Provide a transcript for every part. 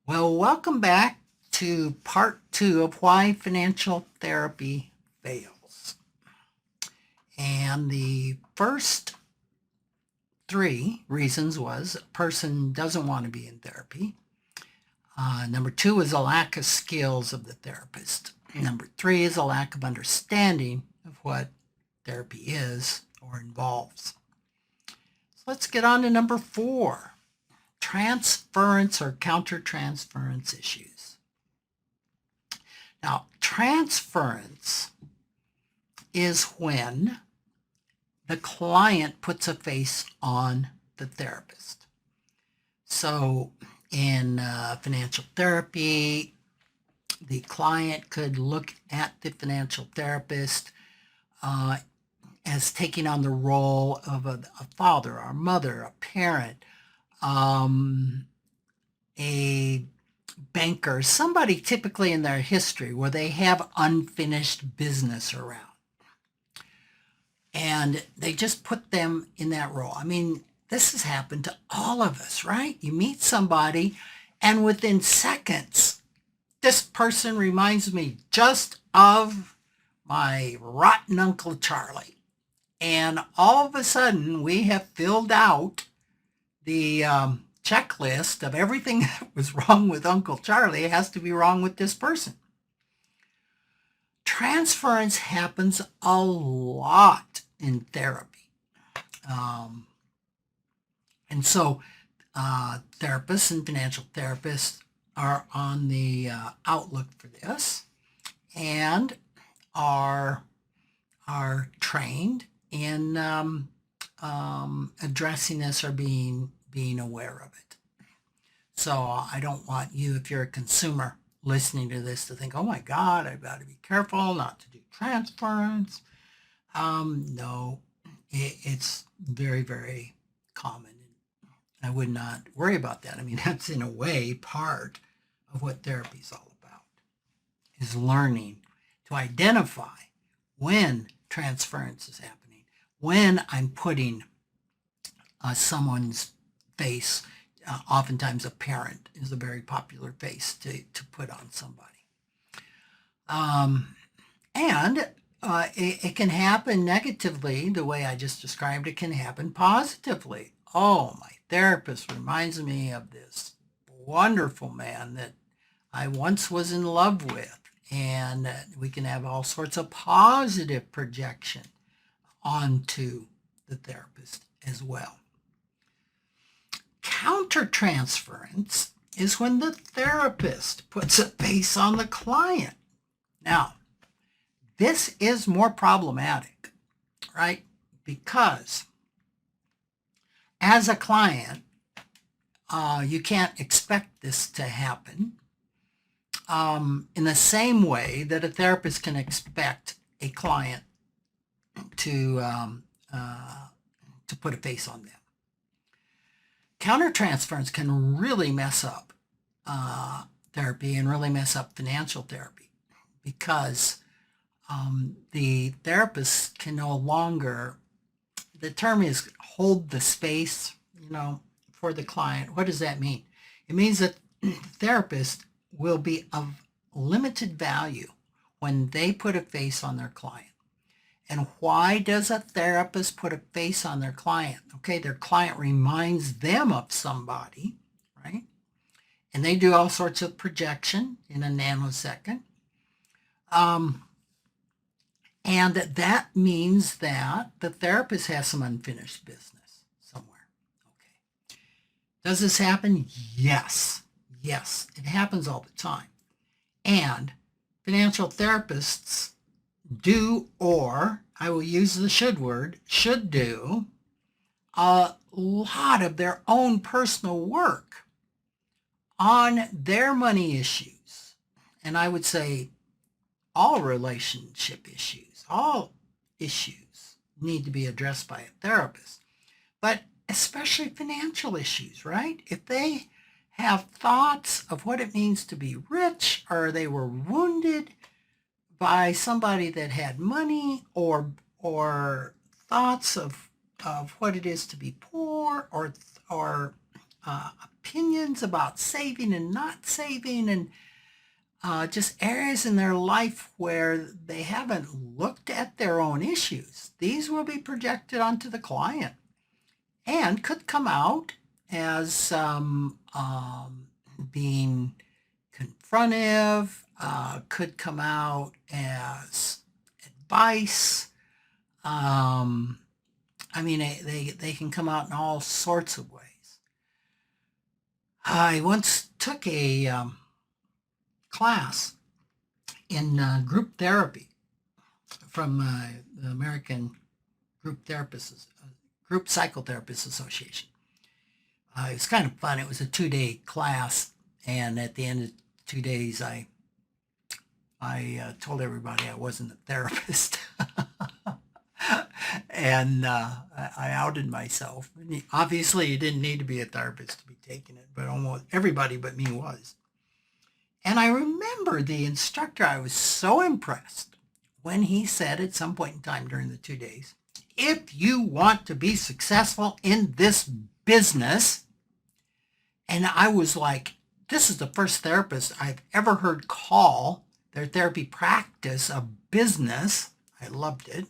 Well, welcome back to part two of why financial therapy fails. And the first three reasons was a person doesn't want to be in therapy. Number two is a lack of skills of the therapist. Number three is a lack of understanding of what therapy is or involves. So let's get on to number four, transference or countertransference issues. Now, transference is when the client puts a face on the therapist. So, in financial therapy, the client could look at the financial therapist as taking on the role of a father or mother, a parent, a banker, somebody typically in their history where they have unfinished business around. And they just put them in that role. I mean, this has happened to all of us, right? You meet somebody, and within seconds, this person reminds me just of my rotten Uncle Charlie. And all of a sudden, we have filled out the checklist of everything that was wrong with Uncle Charlie has to be wrong with this person. Transference happens a lot in therapy. And so therapists and financial therapists are on the outlook for this and are trained in addressing this or being aware of it. So I don't want you, if you're a consumer listening to this, to think, oh my God, I've got to be careful not to do transference. No, it's very, very common. I would not worry about that. I mean, that's in a way part of what therapy is all about, is learning to identify when transference is happening, when I'm putting someone's face, oftentimes a parent is a very popular face to put on somebody. And it can happen negatively, the way I just described it can happen positively. Oh, my therapist reminds me of this wonderful man that I once was in love with. And we can have all sorts of positive projection onto the therapist as well. Countertransference is when the therapist puts a face on the client. Now, this is more problematic, right? Because as a client, you can't expect this to happen in the same way that a therapist can expect a client to put a face on them. Countertransference can really mess up therapy and really mess up financial therapy because the therapist can no longer, the term is hold the space, for the client. What does that mean? It means that the therapist will be of limited value when they put a face on their client. And why does a therapist put a face on their client? Okay, their client reminds them of somebody, right? And they do all sorts of projection in a nanosecond. And that means that the therapist has some unfinished business somewhere. Okay. Does this happen? Yes. Yes, it happens all the time. And financial therapists do, or I will use the should word, should do a lot of their own personal work on their money issues. And I would say all relationship issues, all issues need to be addressed by a therapist, but especially financial issues, right? If they have thoughts of what it means to be rich, or they were wounded by somebody that had money, or thoughts of what it is to be poor, or opinions about saving and not saving, and just areas in their life where they haven't looked at their own issues. These will be projected onto the client and could come out as being confrontive, could come out as advice. I mean, they can come out in all sorts of ways. I once took a class in group therapy from the American Group Psychotherapists Association. It was kind of fun. It was a 2-day class, and at the end of 2 days, I told everybody I wasn't a therapist. And I outed myself. Obviously, you didn't need to be a therapist to be taking it, but almost everybody but me was. And I remember the instructor, I was so impressed when he said at some point in time during the 2 days, if you want to be successful in this business, and I was like, this is the first therapist I've ever heard call their therapy practice a business. I loved it.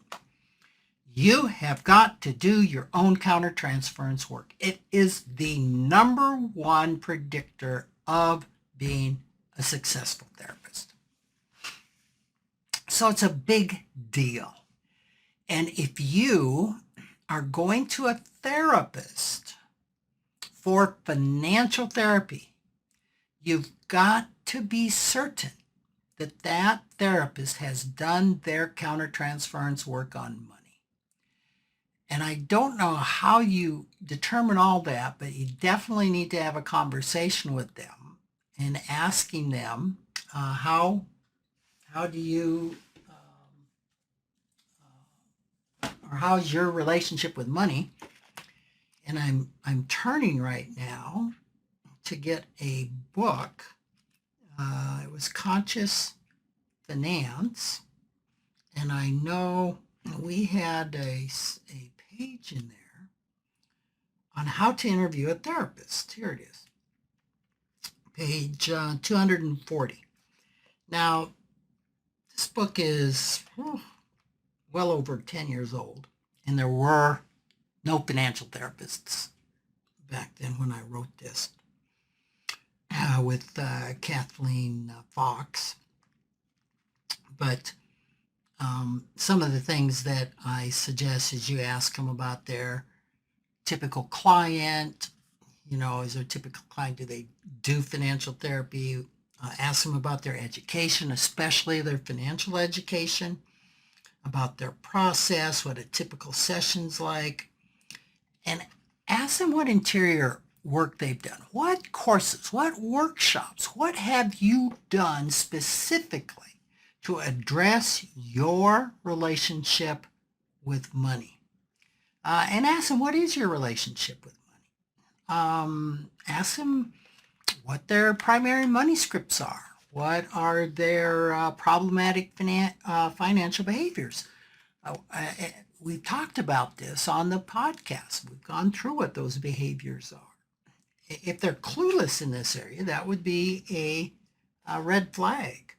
You have got to do your own countertransference work. It is the number one predictor of being a successful therapist. So it's a big deal. And if you are going to a therapist for financial therapy, you've got to be certain that that therapist has done their countertransference work on money. And I don't know how you determine all that, but you definitely need to have a conversation with them and asking them how do you or how's your relationship with money. And I'm turning right now to get a book. It was Conscious Finance, and I know we had a page in there on how to interview a therapist. Here it is, page 240. Now, this book is well over 10 years old, and there were no financial therapists back then when I wrote this with Kathleen Fox. But some of the things that I suggest is you ask them about their typical client. You know, is their typical client, do they do financial therapy? Ask them about their education, especially their financial education, about their process, what a typical session's like, and ask them what interior work they've done. What courses, what workshops, what have you done specifically to address your relationship with money? And ask them, what is your relationship with money? Ask them what their primary money scripts are. What are their problematic financial behaviors? We've talked about this on the podcast. We've gone through what those behaviors are. If they're clueless in this area, that would be a red flag.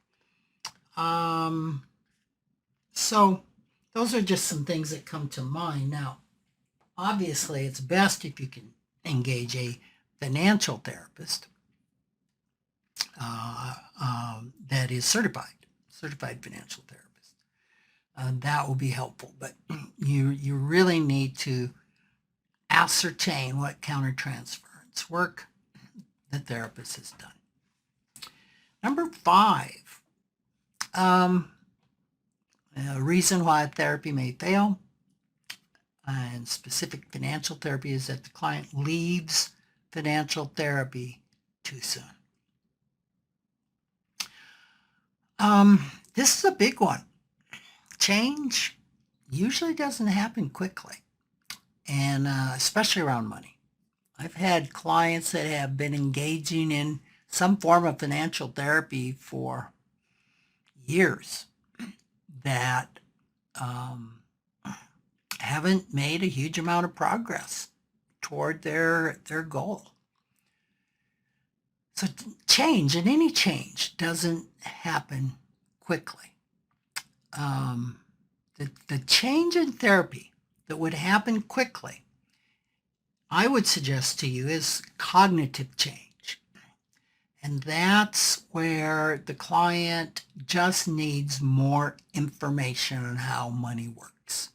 So those are just some things that come to mind. Now, obviously, it's best if you can engage a financial therapist that is certified financial therapist. That will be helpful, but you really need to ascertain what countertransference work the therapist has done. Number 5, a reason why therapy may fail, and specific financial therapy, is that the client leaves financial therapy too soon. This is a big one. Change usually doesn't happen quickly, and especially around money. I've had clients that have been engaging in some form of financial therapy for years that haven't made a huge amount of progress toward their goal. So change, and any change doesn't happen quickly. The change in therapy that would happen quickly, I would suggest to you, is cognitive change. And that's where the client just needs more information on how money works.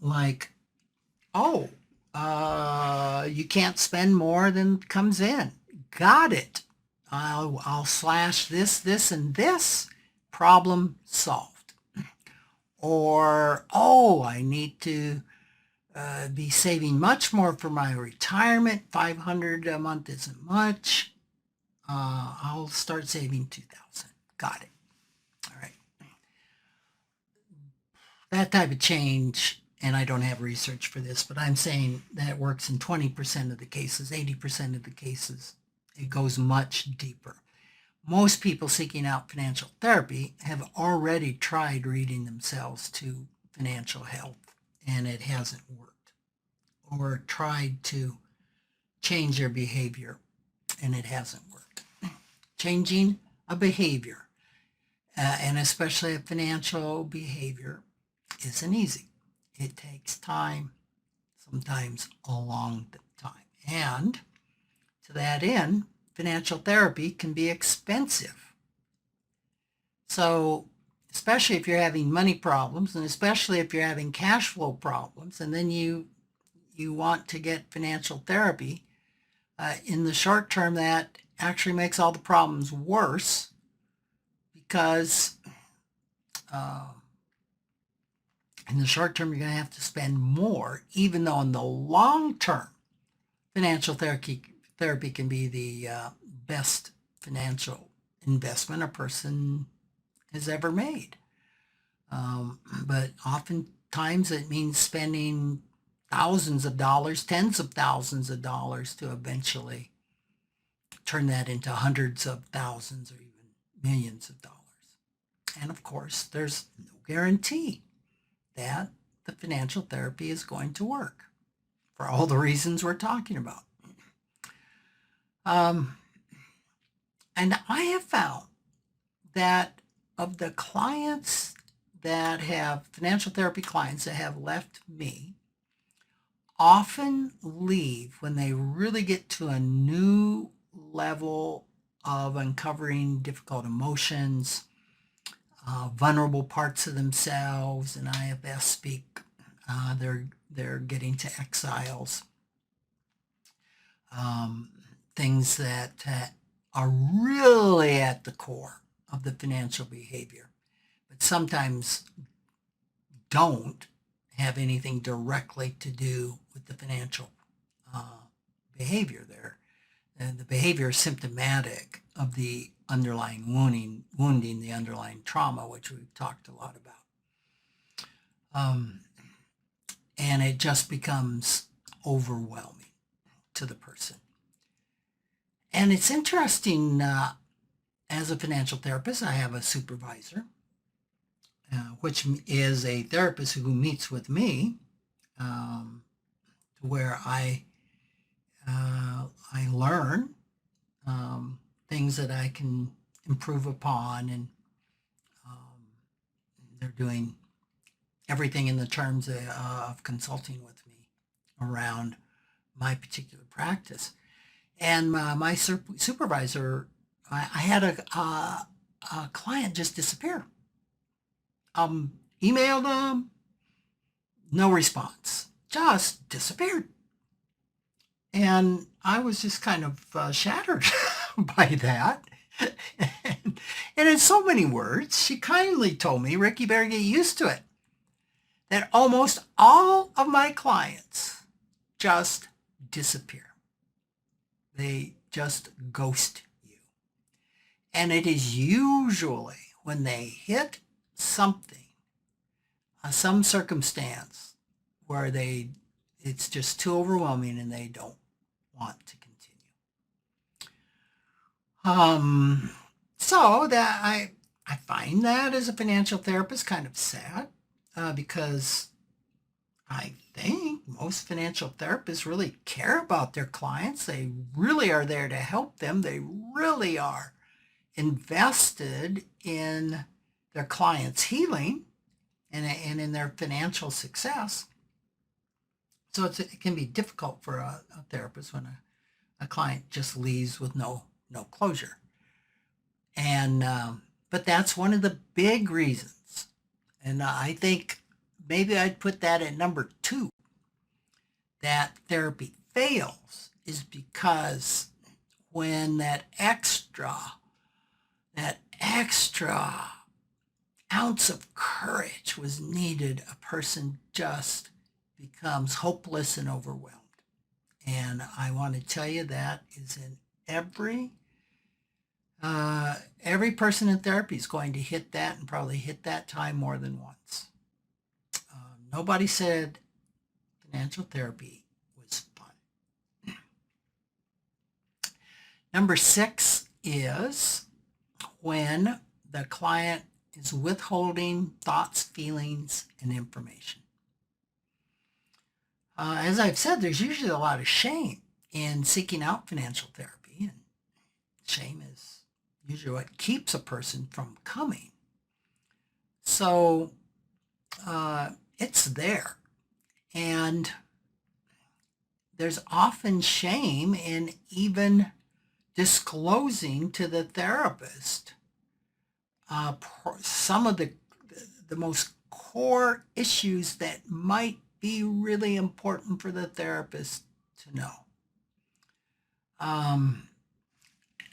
Like, oh, you can't spend more than comes in. Got it. I'll slash this, and this. Problem solved. Or, oh, I need to be saving much more for my retirement. 500 a month isn't much. I'll start saving 2,000. Got it. All right. That type of change, and I don't have research for this, but I'm saying that works in 20% of the cases, 80% of the cases. It goes much deeper. Most people seeking out financial therapy have already tried reading themselves to financial health, and it hasn't worked. Or tried to change their behavior, and it hasn't worked. Changing a behavior, and especially a financial behavior, isn't easy. It takes time, sometimes a long time. And to that end, financial therapy can be expensive. So, especially if you're having money problems, and especially if you're having cash flow problems, and then you want to get financial therapy, in the short term, that actually makes all the problems worse, because in the short term, you're going to have to spend more, even though in the long term, financial therapy can be the best financial investment a person has ever made. But oftentimes it means spending thousands of dollars, tens of thousands of dollars, to eventually turn that into hundreds of thousands or even millions of dollars. And of course, there's no guarantee that the financial therapy is going to work for all the reasons we're talking about. And I have found that of the clients that have financial therapy clients that have left me, often leave when they really get to a new level of uncovering difficult emotions, vulnerable parts of themselves. And IFS speak, they're getting to exiles, things that are really at the core of the financial behavior, but sometimes don't have anything directly to do with the financial behavior there. And the behavior is symptomatic of the underlying wounding, the underlying trauma, which we've talked a lot about. And it just becomes overwhelming to the person. And it's interesting, as a financial therapist, I have a supervisor, which is a therapist who meets with me, where I learn things that I can improve upon, and they're doing everything in the terms of consulting with me around my particular practice. And my supervisor, I had a client just disappear. Emailed them, no response, just disappeared. And I was just kind of shattered by that. And in so many words, she kindly told me, Ricky, better get used to it, that almost all of my clients just disappear. They just ghost you. And it is usually when they hit something, some circumstance where it's just too overwhelming and they don't want to continue. So that I find that as a financial therapist kind of sad, because I think most financial therapists really care about their clients. They really are there to help them. They really are invested in their clients' healing and in their financial success. So it can be difficult for a therapist when a client just leaves with no closure. And but that's one of the big reasons. And I think maybe I'd put that at number 2, that therapy fails is because when that extra ounce of courage was needed, a person just becomes hopeless and overwhelmed. And I want to tell you that is in every person in therapy is going to hit that, and probably hit that time more than once. Nobody said financial therapy was fun. Number 6 is when the client is withholding thoughts, feelings, and information. As I've said, there's usually a lot of shame in seeking out financial therapy, and shame is usually what keeps a person from coming. So it's there. And there's often shame in even disclosing to the therapist some of the most core issues that might be really important for the therapist to know.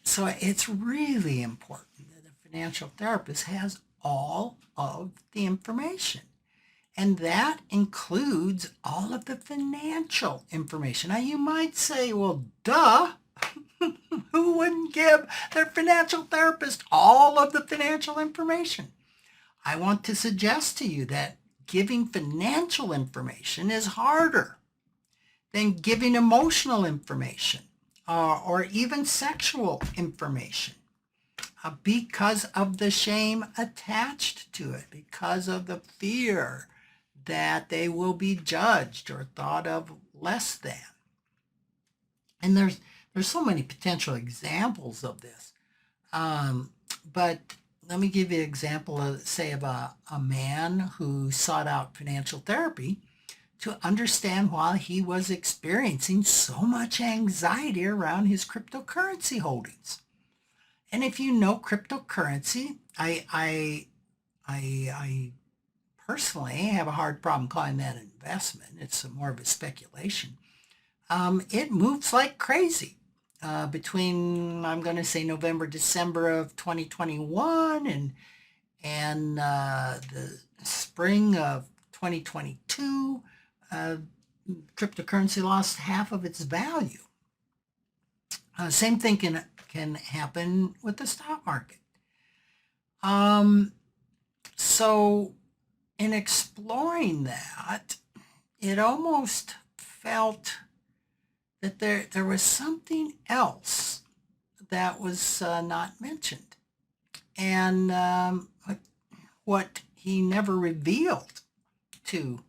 So it's really important that a financial therapist has all of the information. And that includes all of the financial information. Now you might say, well, duh, who wouldn't give their financial therapist all of the financial information? I want to suggest to you that giving financial information is harder than giving emotional information or even sexual information because of the shame attached to it, because of the fear that they will be judged or thought of less than. And there's so many potential examples of this. But let me give you an example of, say, of a man who sought out financial therapy to understand why he was experiencing so much anxiety around his cryptocurrency holdings. And if you know cryptocurrency, I personally have a hard problem calling that an investment. It's more of a speculation. It moves like crazy between, I'm going to say, November, December of 2021 and the spring of 2022. Cryptocurrency lost half of its value. Same thing can happen with the stock market. So in exploring that, it almost felt that there was something else that was not mentioned. And what he never revealed to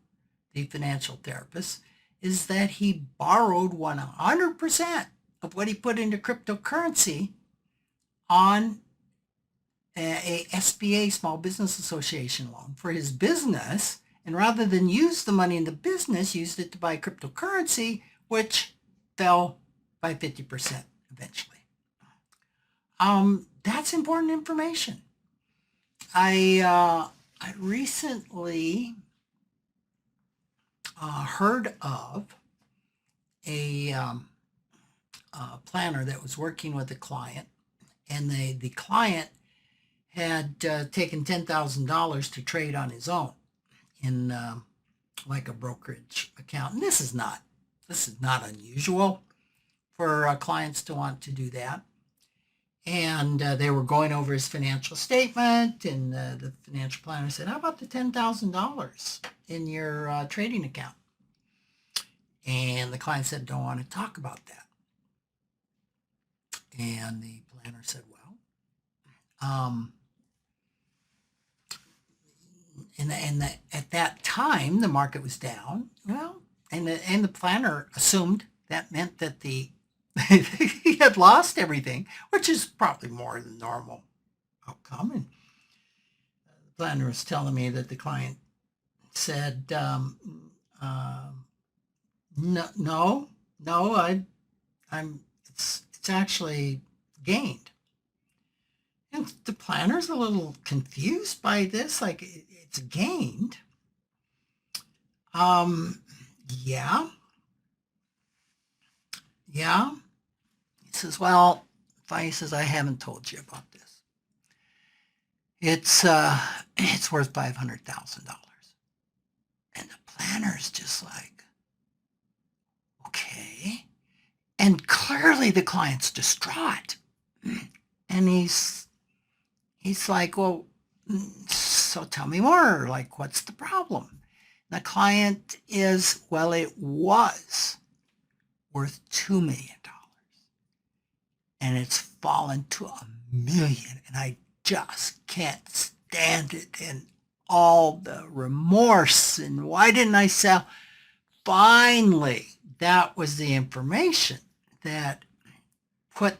the financial therapist is that he borrowed 100% of what he put into cryptocurrency on a SBA, Small Business Association loan for his business, and rather than use the money in the business, used it to buy cryptocurrency, which fell by 50% eventually. That's important information. I recently heard of a planner that was working with a client, and the client had taken $10,000 to trade on his own in like a brokerage account. And this is not unusual for clients to want to do that. And they were going over his financial statement, and the financial planner said, how about the $10,000 in your trading account? And the client said, don't want to talk about that. And the planner said, well, at that time, the market was down. Well, and the planner assumed that meant that he had lost everything, which is probably more than normal outcome. And the planner was telling me that the client said, no, I'm it's actually gained. And the planner's a little confused by this, like it's gained. Yeah. Yeah. He says, well, he says, I haven't told you about this. It's worth $500,000. And the planner's just like, okay. And clearly the client's distraught. And he's like, well, so tell me more. Like, what's the problem? The client is, well, it was worth $2 million. And it's fallen to $1 million. And I just can't stand it. And all the remorse. And why didn't I sell? Finally, that was the information that put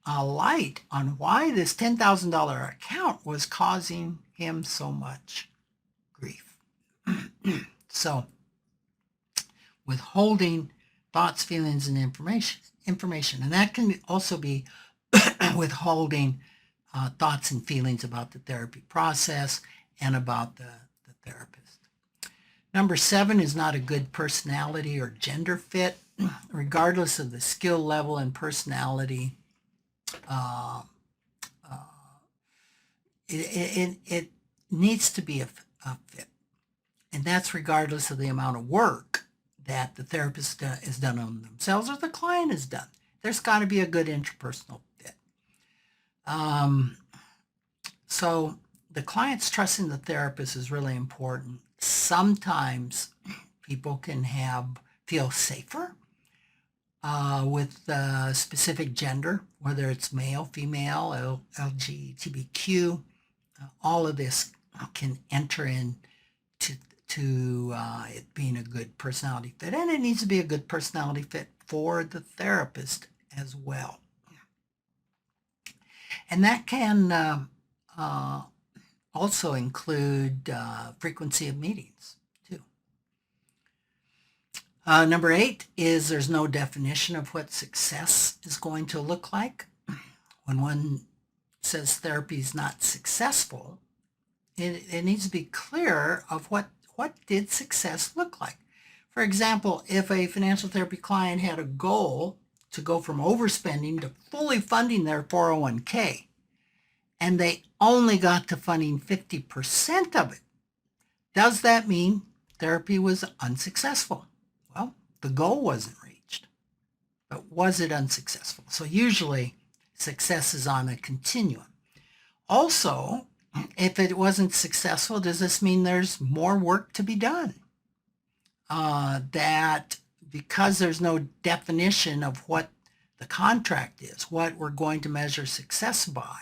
a light on why this $10,000 account was causing him so much grief. So, withholding thoughts, feelings, and information, and that can also be withholding thoughts and feelings about the therapy process and about the therapist. Number 7 is not a good personality or gender fit, regardless of the skill level and personality. It needs to be a fit, and that's regardless of the amount of work that the therapist has done on themselves or the client has done. There's got to be a good interpersonal fit. So the client's trust in the therapist is really important. Sometimes people can feel safer with specific gender, whether it's male, female, LGBTQ. All of this can enter into it being a good personality fit, and it needs to be a good personality fit for the therapist as well. And that can also include frequency of meetings too. Number 8 is there's no definition of what success is going to look like. When one says therapy is not successful, it needs to be clear of what did success look like. For example, if a financial therapy client had a goal to go from overspending to fully funding their 401k, and they only got to funding 50% of it, does that mean therapy was unsuccessful? Well, the goal wasn't reached, but was it unsuccessful? So usually success is on a continuum. Also, if it wasn't successful, does this mean there's more work to be done? That because there's no definition of what the contract is, what we're going to measure success by,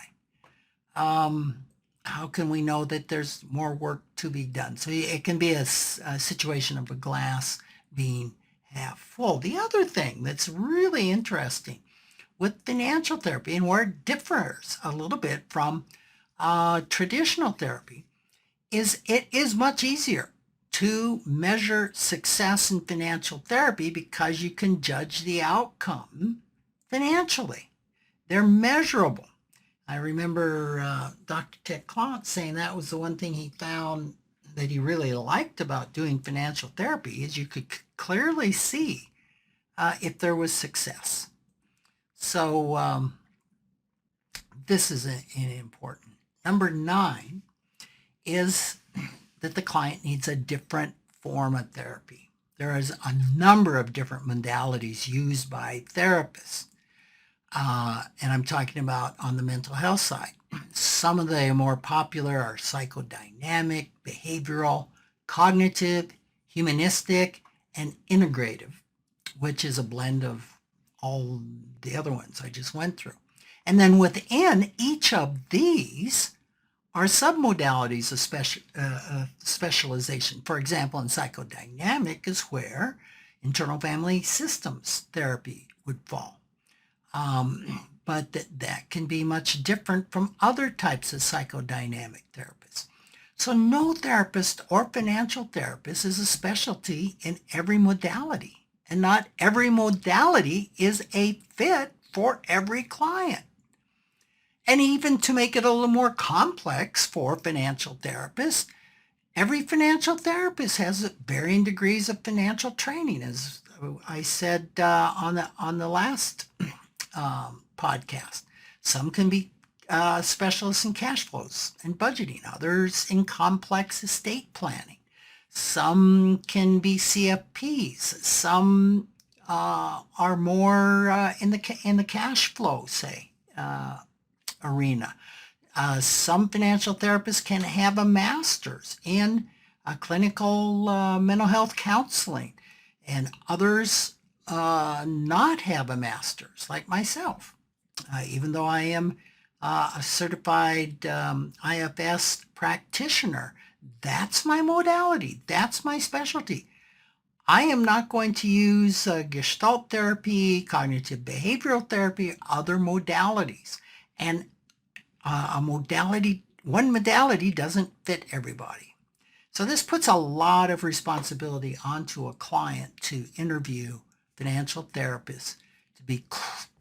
how can we know that there's more work to be done? So it can be a situation of a glass being half full. The other thing that's really interesting with financial therapy, and where it differs a little bit from traditional therapy, is it is much easier to measure success in financial therapy because you can judge the outcome financially. They're measurable. I remember Dr. Ted Clout saying that was the one thing he found that he really liked about doing financial therapy is you could clearly see if there was success. So this is important. Number 9 is that the client needs a different form of therapy. There is a number of different modalities used by therapists. And I'm talking about on the mental health side. Some of the more popular are psychodynamic, behavioral, cognitive, humanistic, and integrative, which is a blend of all the other ones I just went through. And then within each of these are submodalities of specialization. For example, in psychodynamic is where internal family systems therapy would fall. But that can be much different from other types of psychodynamic therapists. So no therapist or financial therapist is a specialty in every modality, and not every modality is a fit for every client. And even to make it a little more complex for financial therapists, every financial therapist has varying degrees of financial training, as I said on the last podcast. Some can be specialists in cash flows and budgeting, others in complex estate planning. Some can be CFPs. Some are more in the cash flow, say, arena. Some financial therapists can have a master's in clinical mental health counseling, and others not have a master's, like myself. Even though I am a certified IFS practitioner, that's my modality. That's my specialty. I am not going to use Gestalt therapy, cognitive behavioral therapy, other modalities. And one modality doesn't fit everybody. So this puts a lot of responsibility onto a client to interview financial therapists, to be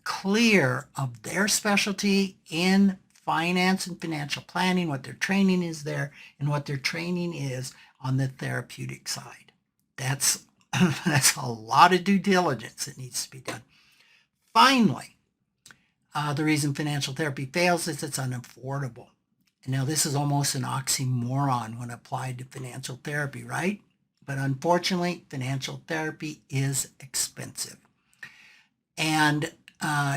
clear of their specialty in finance and financial planning, what their training is there, and what their training is on the therapeutic side. That's a lot of due diligence that needs to be done. Finally, the reason financial therapy fails is it's unaffordable. And now this is almost an oxymoron when applied to financial therapy, right? But unfortunately, financial therapy is expensive. And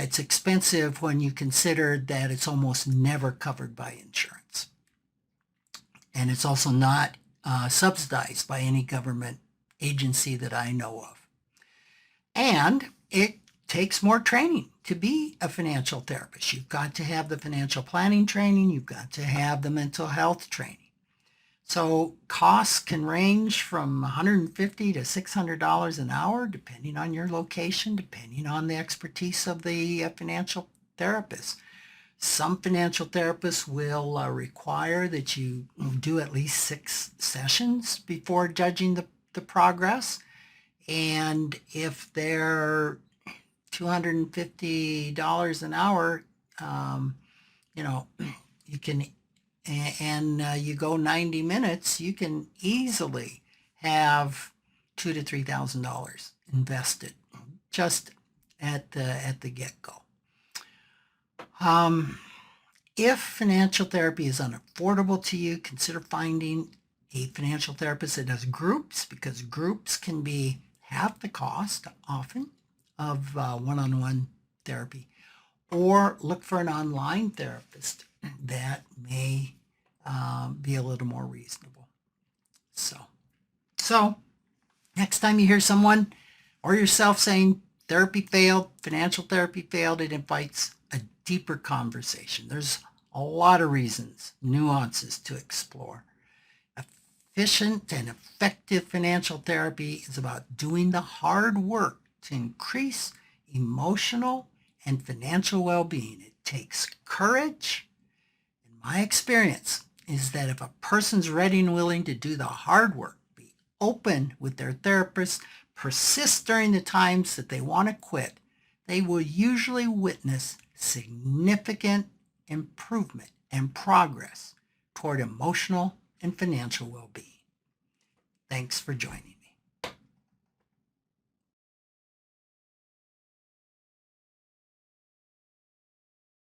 it's expensive when you consider that it's almost never covered by insurance. And it's also not subsidized by any government agency that I know of. And it takes more training to be a financial therapist. You've got to have the financial planning training. You've got to have the mental health training. So costs can range from $150 to $600 an hour, depending on your location, depending on the expertise of the financial therapist. Some financial therapists will require that you do at least 6 sessions before judging the progress. And if they're $250 an hour, you can, and you go 90 minutes, you can easily have $2,000 to $3,000 invested just at the get-go. If financial therapy is unaffordable to you, consider finding a financial therapist that does groups, because groups can be half the cost often of one-on-one therapy, or look for an online therapist that may be a little more reasonable. So next time you hear someone or yourself saying therapy failed, financial therapy failed, it invites a deeper conversation. There's a lot of reasons, nuances to explore. Efficient and effective financial therapy is about doing the hard work to increase emotional and financial well-being. It takes courage. In my experience is that if a person's ready and willing to do the hard work, be open with their therapist, persist during the times that they want to quit, they will usually witness significant improvement and progress toward emotional and financial well-being. Thanks for joining.